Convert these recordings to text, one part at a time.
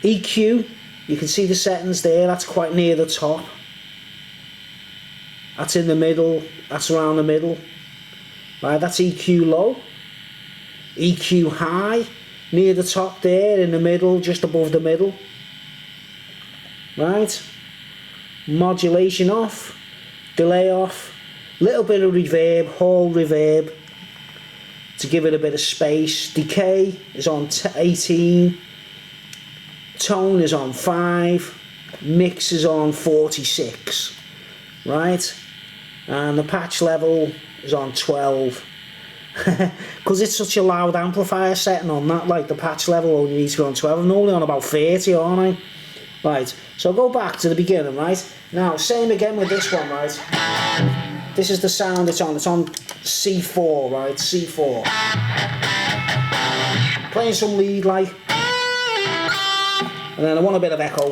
EQ, you can see the settings there, that's quite near the top. That's in the middle, that's around the middle. Right, that's EQ low. EQ high, near the top there, in the middle, just above the middle. Right. Modulation off, delay off, little bit of reverb, Hall reverb to give it a bit of space. Decay is on 18, tone is on 5, mix is on 46, right, and the patch level is on 12. Because it's such a loud amplifier setting on that, like the patch level only needs to be on 12. I'm only on about 30, aren't I? Right, so I'll go back to the beginning, right? Now, same again with this one, right? This is the sound it's on C4, right? C4. Playing some lead, like. And then I want a bit of echo.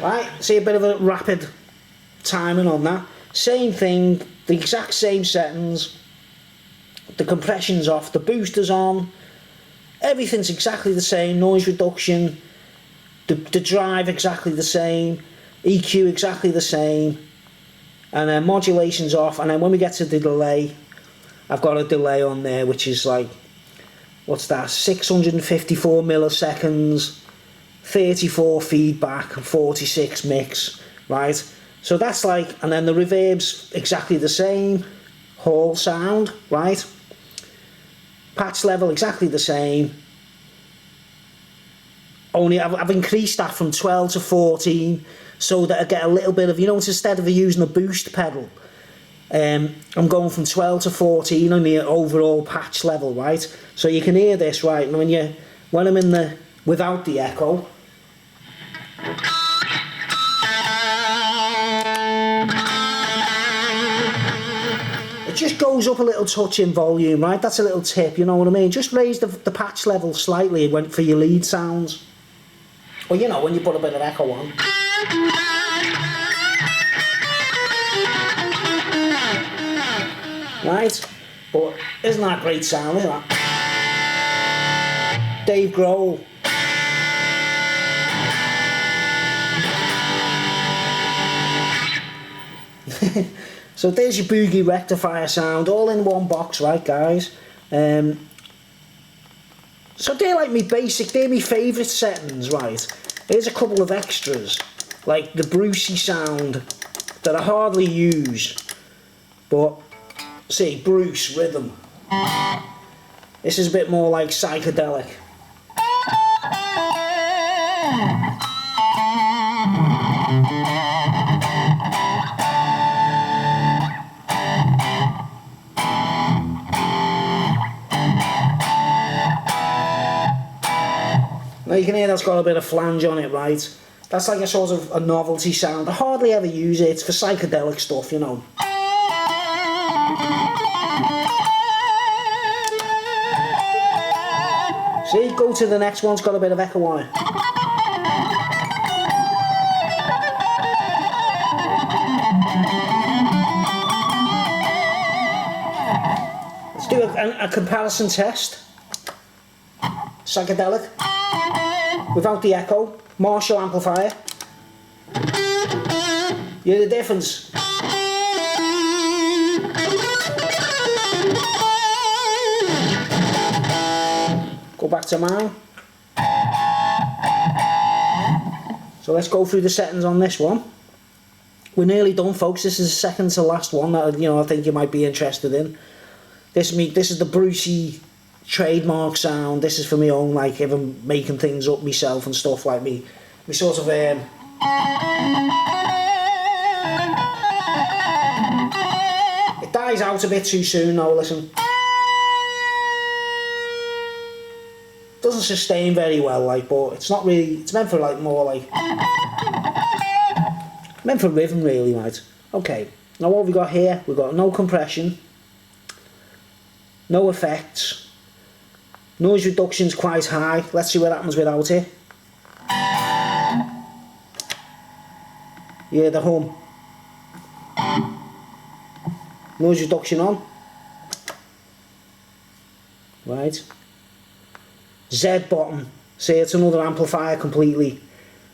Right, see a bit of a rapid timing on that. Same thing, the exact same settings. The compression's off, the booster's on. Everything's exactly the same. Noise reduction, the drive exactly the same, EQ exactly the same, and then modulation's off. And then when we get to the delay, I've got a delay on there which is like, what's that, 654 milliseconds, 34 feedback, 46 mix, right? So that's like, and then the reverb's exactly the same, Hall sound, right? Patch level exactly the same. Only I've increased that from 12 to 14 so that I get a little bit of, you know, instead of using a boost pedal, I'm going from 12 to 14 on the overall patch level, right? So you can hear this, right? And when I'm in the without the echo, it just goes up a little touch in volume, right? That's a little tip, you know what I mean? Just raise the patch level slightly for your lead sounds. Or, you know, when you put a bit of echo on. Right? But isn't that great sound, isn't that? Dave Grohl. So there's your Boogie rectifier sound, all in one box, right, guys? So they're like they're my favourite settings, right? Here's a couple of extras, like the Brucey sound that I hardly use, but see, Bruce rhythm. This is a bit more like psychedelic. Now you can hear that's got a bit of flange on it, right? That's like a sort of a novelty sound. I hardly ever use it. It's for psychedelic stuff, you know. See, go to the next one, it's got a bit of echo on it. Let's do a comparison test. Psychedelic. Without the echo. Marshall amplifier. You hear the difference? Go back to mine. So let's go through the settings on this one. We're nearly done, folks. This is the second to last one that, you know, I think you might be interested in. This is the Brucey trademark sound. This is for my own, like, if I'm making things up myself and stuff, like me sort of it dies out a bit too soon now, listen. Doesn't sustain very well, like, but it's not really, it's meant for like more like meant for rhythm really, right? Okay, now what have we got here? We've got no compression, no effects. Noise reduction's quite high. Let's see what happens without it. Yeah, the hum. Noise reduction on. Right. Z bottom. See, it's another amplifier completely.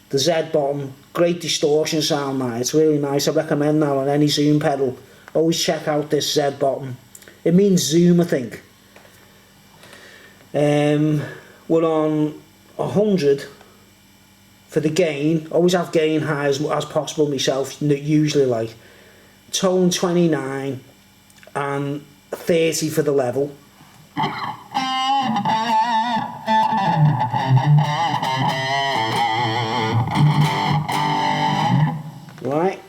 The Z bottom, great distortion sound now. It's really nice. I recommend that on any Zoom pedal. Always check out this Z bottom. It means Zoom, I think. We're on 100 for the gain. Always have gain high as possible myself, usually like. Tone 29 and 30 for the level. Right.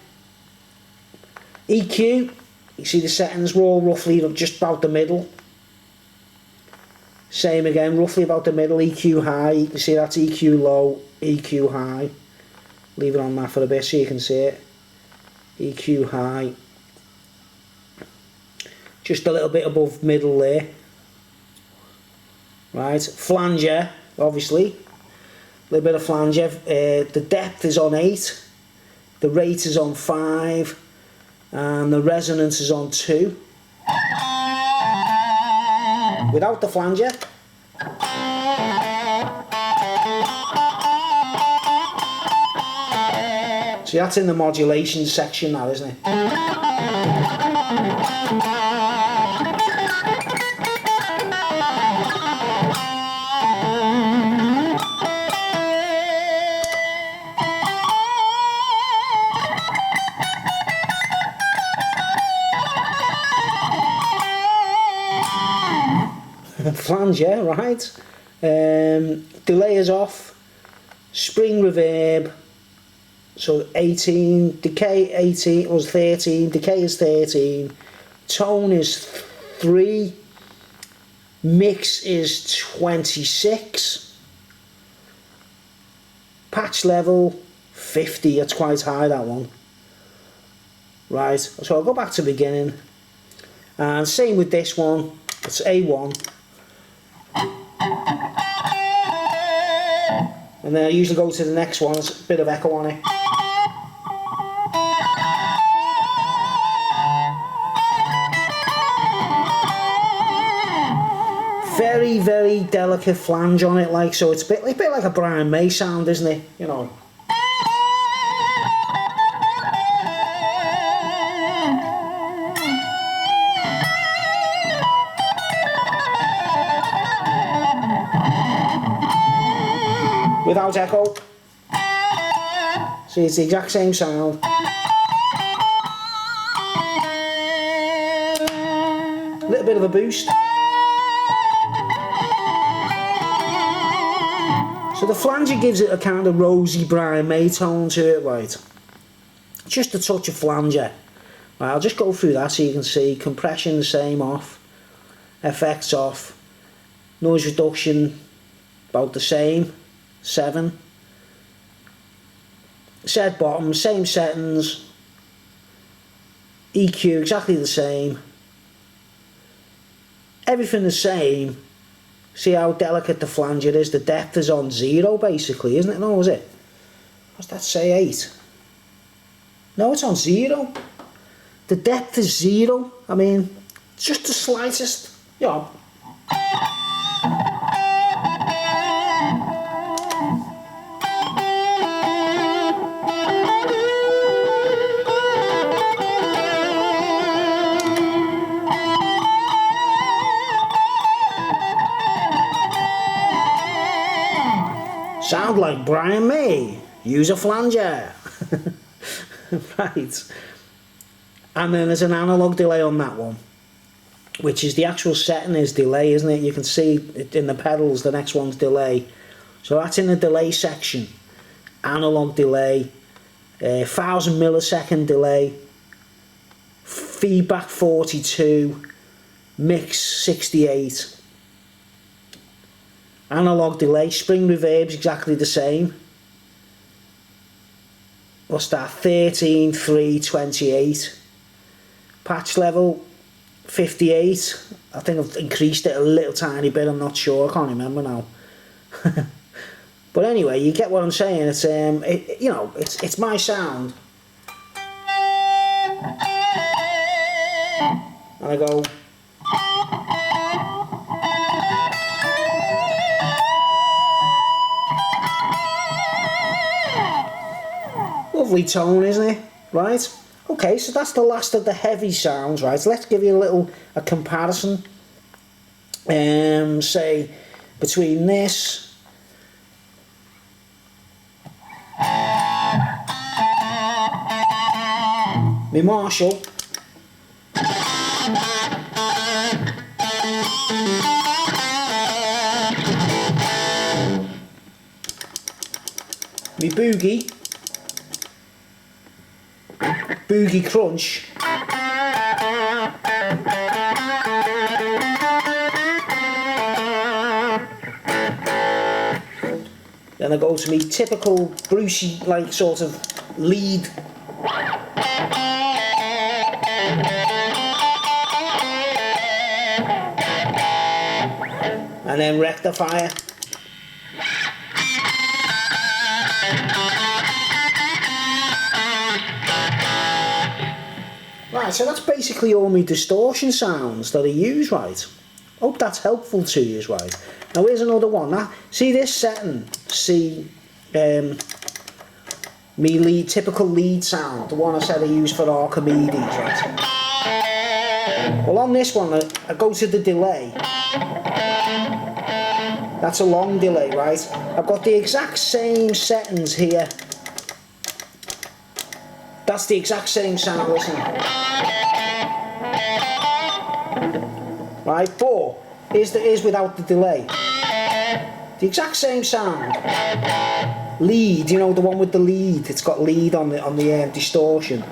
EQ, you see the settings were all roughly just about the middle. Same again, roughly about the middle. EQ high, you can see that's EQ low, EQ high. Leave it on that for a bit so you can see it. EQ high. Just a little bit above middle there. Right, flanger, obviously. A little bit of flanger. The depth is on 8. The rate is on 5. And the resonance is on 2. Without the flanger. See, that's in the modulation section now, isn't it? Flanger, right. Delay is off. Spring reverb. So 18, decay 18 was 13, decay is 13, tone is 3, mix is 26, patch level 50, it's quite high, that one. Right, so I'll go back to the beginning, and same with this one, it's A1. And then I usually go to the next one, there's a bit of echo on it. Very, very delicate flange on it, like, so it's a bit like a Brian May sound, isn't it? You know. Without echo. See, it's the exact same sound. A little bit of a boost. So the flanger gives it a kind of rosy Brian May tone to it, right? Just a touch of flanger. Right, I'll just go through that so you can see. Compression the same, off. Effects off. Noise reduction about the same, 7. Set bottom, same settings. EQ exactly the same. Everything the same. See how delicate the flanger is? The depth is on 0 basically, isn't it? No, is it? What's that say, 8? No, it's on 0. The depth is 0. I mean, it's just the slightest, you know. Sound like Brian May. Use a flanger. Right. And then there's an analog delay on that one, which is the actual setting is delay, isn't it? You can see it in the pedals, the next one's delay. So that's in the delay section. Analog delay, 1000 millisecond delay, feedback 42, mix 68. Analog delay, spring reverb's exactly the same. What's that? 13, 3, 28. Patch level 58. I think I've increased it a little tiny bit, I'm not sure, I can't remember now. But anyway, you get what I'm saying. It's you know, it's my sound. and I go. Lovely tone, isn't it? Right? Okay, so that's the last of the heavy sounds, right? So let's give you a comparison. Say between this my Marshall my Boogie Crunch, then I go to me typical Brucey like sort of lead, and then rectifier. Right, so that's basically all my distortion sounds that I use, right? Hope that's helpful to you, right? Now here's another one. See this setting? See me typical lead sound, the one I said I use for Archimedes, right? Well, on this one, I go to the delay. That's a long delay, right? I've got the exact same settings here. That's the exact same sound, listen. Right, but here's without the delay. The exact same sound. Lead, you know, the one with the lead. It's got lead on the distortion.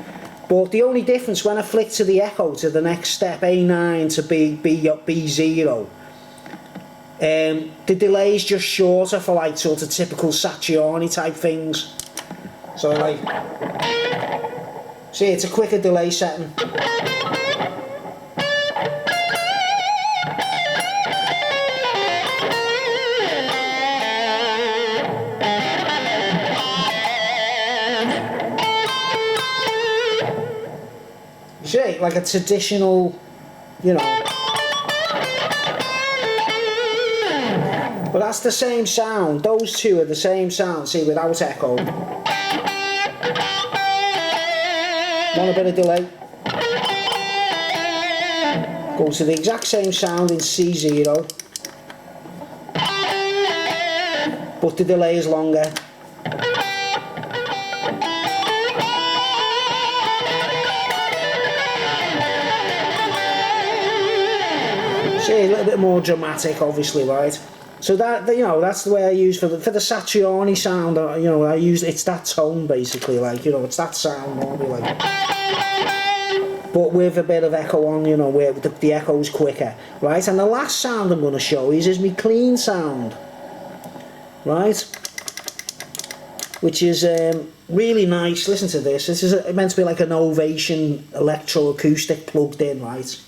But the only difference when I flick to the echo to the next step, A9 to B0, the delay is just shorter for like sort of typical Satriani type things. So like, see, it's a quicker delay setting. See, like a traditional, you know. But that's the same sound. Those two are the same sound, see, without echo. Want a bit of delay? Go to the exact same sound in C0, but the delay is longer. See, a little bit more dramatic, obviously, right? So that, you know, that's the way I use for the Satriani sound. You know, it's that tone basically, like, you know, it's that sound normally, like, but with a bit of echo on, you know, where the echo's quicker, right? And the last sound I'm going to show you is my clean sound, right? Which is really nice. Listen to this. This is meant to be like an Ovation electroacoustic plugged in, right?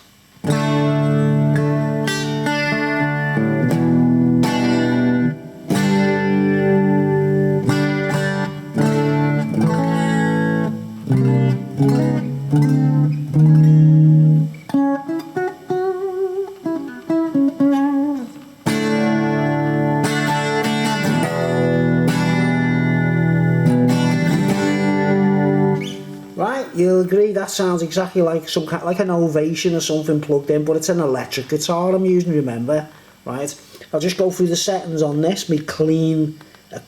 You'll agree that sounds exactly like some kind, like an Ovation or something plugged in, but it's an electric guitar I'm using, remember, right? I'll just go through the settings on this, me clean,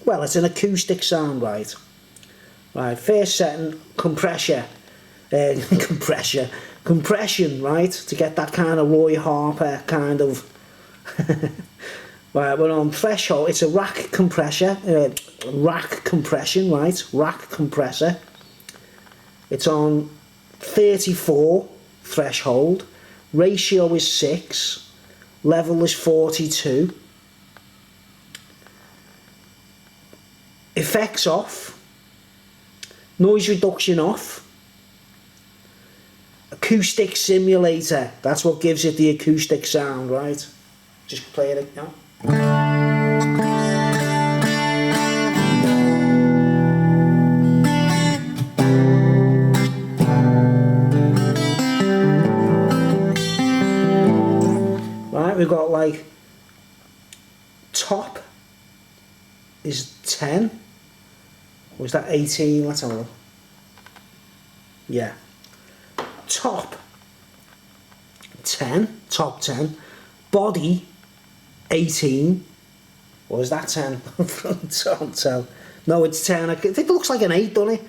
well, it's an acoustic sound, right? Right, first setting, compression, right, to get that kind of Roy Harper kind of, right, we're on threshold, it's a rack compression, right, rack compressor. It's on 34 threshold, ratio is 6, level is 42, effects off, noise reduction off, acoustic simulator, that's what gives it the acoustic sound, right? Just play it now. we've got like top is 10, or is that 18? Let's have a look. Yeah, top 10, top 10, body 18, or is that 10? Can't tell. No, it's 10. It looks like an 8, doesn't it?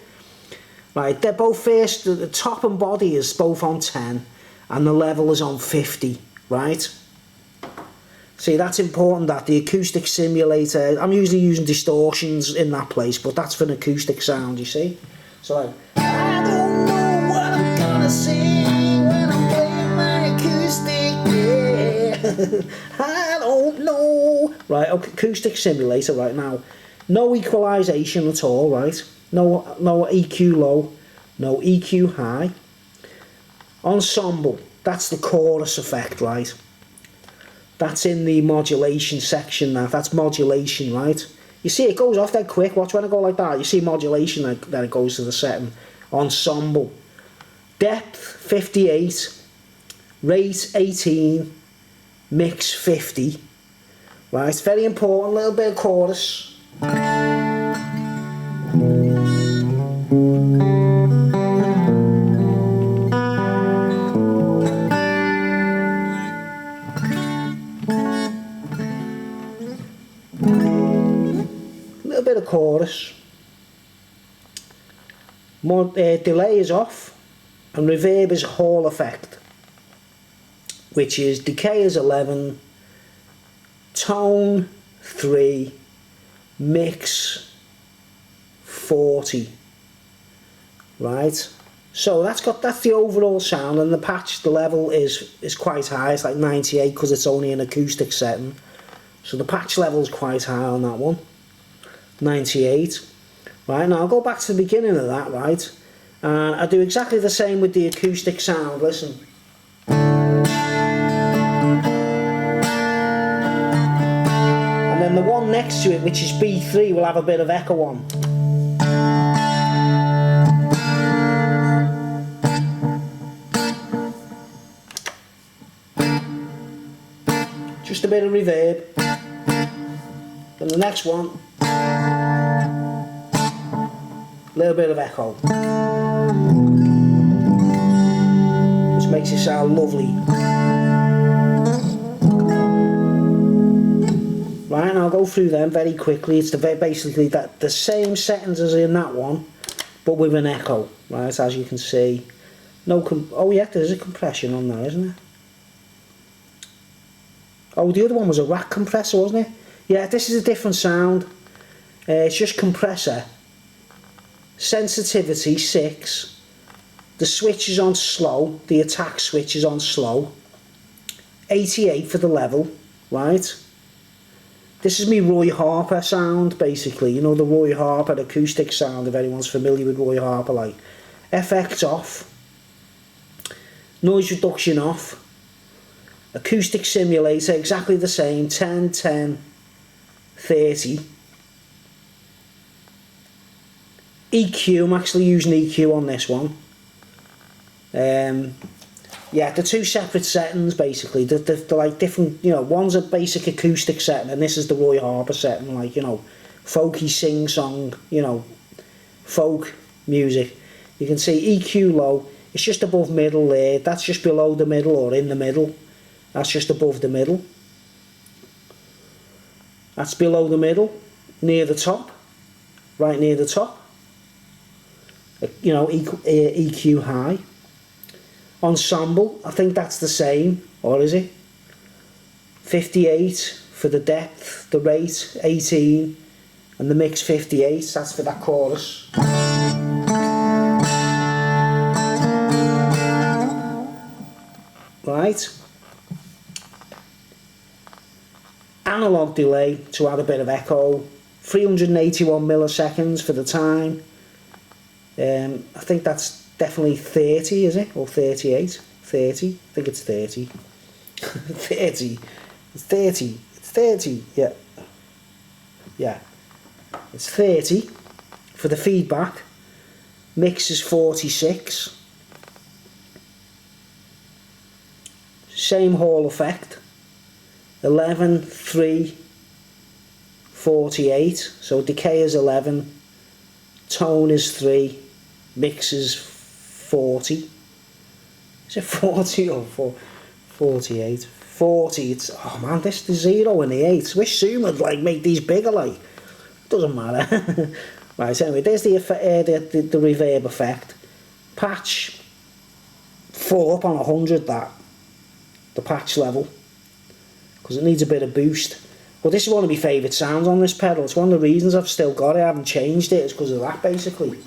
Right, they're both first, the top and body is both on 10, and the level is on 50, right? See, that's important, that the acoustic simulator, I'm usually using distortions in that place, but that's for an acoustic sound, you see? So like, I don't know what I'm gonna sing when I'm playing my acoustic, yeah. I don't know. Right, okay, acoustic simulator right now. No equalisation at all, right? No EQ low, no EQ high. Ensemble, that's the chorus effect, right? That's in the modulation section now. That's modulation, right? You see, it goes off that quick. Watch when I go like that. You see modulation, then it goes to the setting. Ensemble. Depth, 58. Rate, 18. Mix, 50. Right, it's very important. A little bit of chorus. Bit of chorus. More delay is off, and reverb is Hall effect, which is decay is 11, tone 3, mix 40. Right, so that's the overall sound, and the patch, the level is quite high. It's like 98 because it's only an acoustic setting, so the patch level is quite high on that one. 98. Right, now I'll go back to the beginning of that, right? And I do exactly the same with the acoustic sound, listen. And then the one next to it, which is B3, will have a bit of echo on. Just a bit of reverb. Then the next one, little bit of echo, which makes it sound lovely. Right, and I'll go through them very quickly. It's basically the same settings as in that one, but with an echo. Right, as you can see, oh yeah, there's a compression on there, isn't there? Oh, the other one was a rack compressor, wasn't it? Yeah, this is a different sound. It's just compressor. Sensitivity 6. The switch is on slow. The attack switch is on slow. 88 for the level, right? This is me Roy Harper sound, basically. You know, the Roy Harper acoustic sound, if anyone's familiar with Roy Harper, like. FX off. Noise reduction off. Acoustic simulator, exactly the same. 10, 10, 30. EQ, I'm actually using EQ on this one. Yeah, the two separate settings basically. They're like different, you know, one's a basic acoustic setting and this is the Roy Harper setting, like, you know, folky sing-song, you know, folk music. You can see EQ low, it's just above middle there. That's just below the middle or in the middle. That's just above the middle. That's below the middle, near the top, right near the top. You know, EQ high. Ensemble, I think that's the same, or is it? 58 for the depth, the rate 18, and the mix 58, that's for that chorus. Right. Analog delay to add a bit of echo. 381 milliseconds for the time. I think that's definitely 30, is it? Or 38? 30? I think it's 30. 30. It's 30. It's 30. Yeah. Yeah. It's 30 for the feedback. Mix is 46. Same Hall effect. 11, 3, 48. So decay is 11, tone is 3, mix is 40. Is it 40 or 48? 40. It's, oh man, this the 0 and the 8. Wish Zoom would like make these bigger. Like, doesn't matter. Right. Anyway, there's the reverb effect. Patch full up on 100. That the patch level, because it needs a bit of boost. But this is one of my favourite sounds on this pedal. It's one of the reasons I've still got it. I haven't changed it. It's because of that, basically.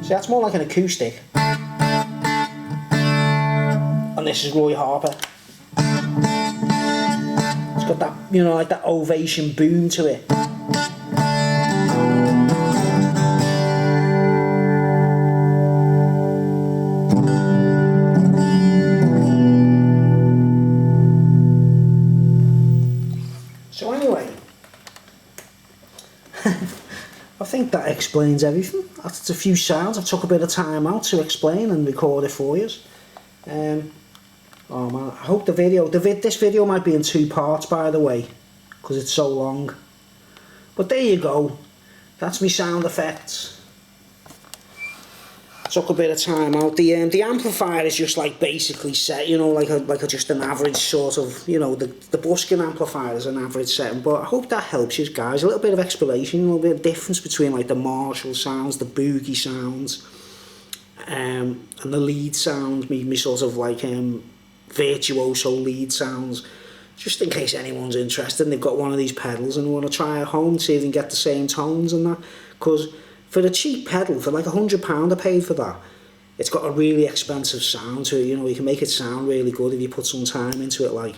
See, that's more like an acoustic. And this is Roy Harper. It's got that, you know, like that Ovation boom to it. So anyway, I think that explains everything. That's a few sounds. I took a bit of time out to explain and record it for you. Oh man, I hope this video might be in 2 parts, by the way, because it's so long. But there you go. That's my sound effects. Took a bit of time out. The amplifier is just like basically set, you know, like a just an average sort of, you know, the busking amplifier is an average setting. But I hope that helps you guys. A little bit of explanation, a little bit of difference between like the Marshall sounds, the boogie sounds, and the lead sounds, me sort of like virtuoso lead sounds. Just in case anyone's interested and they've got one of these pedals and want to try at home, see if they can get the same tones and that. Because for a cheap pedal, for like £100 I paid for that, it's got a really expensive sound to it. You know, you can make it sound really good if you put some time into it. Like,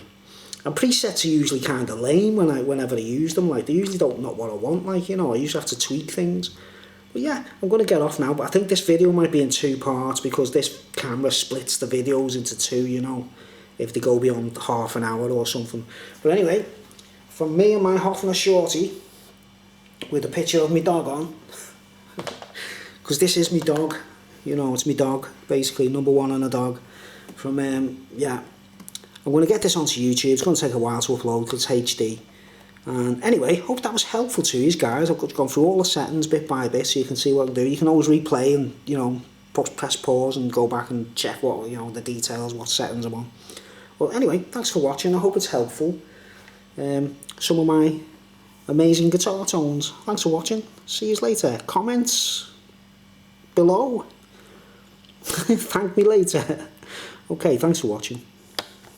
and presets are usually kind of lame whenever I use them. Like, they usually don't know what I want. Like, you know, I usually have to tweak things. But yeah, I'm going to get off now. But I think this video might be in 2 parts because this camera splits the videos into 2. You know, if they go beyond half an hour or something. But anyway, from me and my Hofner Shorty, with a picture of my dog on. Because this is my dog, you know, it's my dog, basically, #1 on a dog. From, yeah, I'm going to get this onto YouTube. It's going to take a while to upload because it's HD. And anyway, hope that was helpful to you guys. I've gone through all the settings bit by bit so you can see what I can do. You can always replay and, you know, press pause and go back and check what, you know, the details, what settings I'm on. Well, anyway, thanks for watching. I hope it's helpful. Some of my amazing guitar tones. Thanks for watching. See you later. Comments below. Thank me later. Okay, thanks for watching.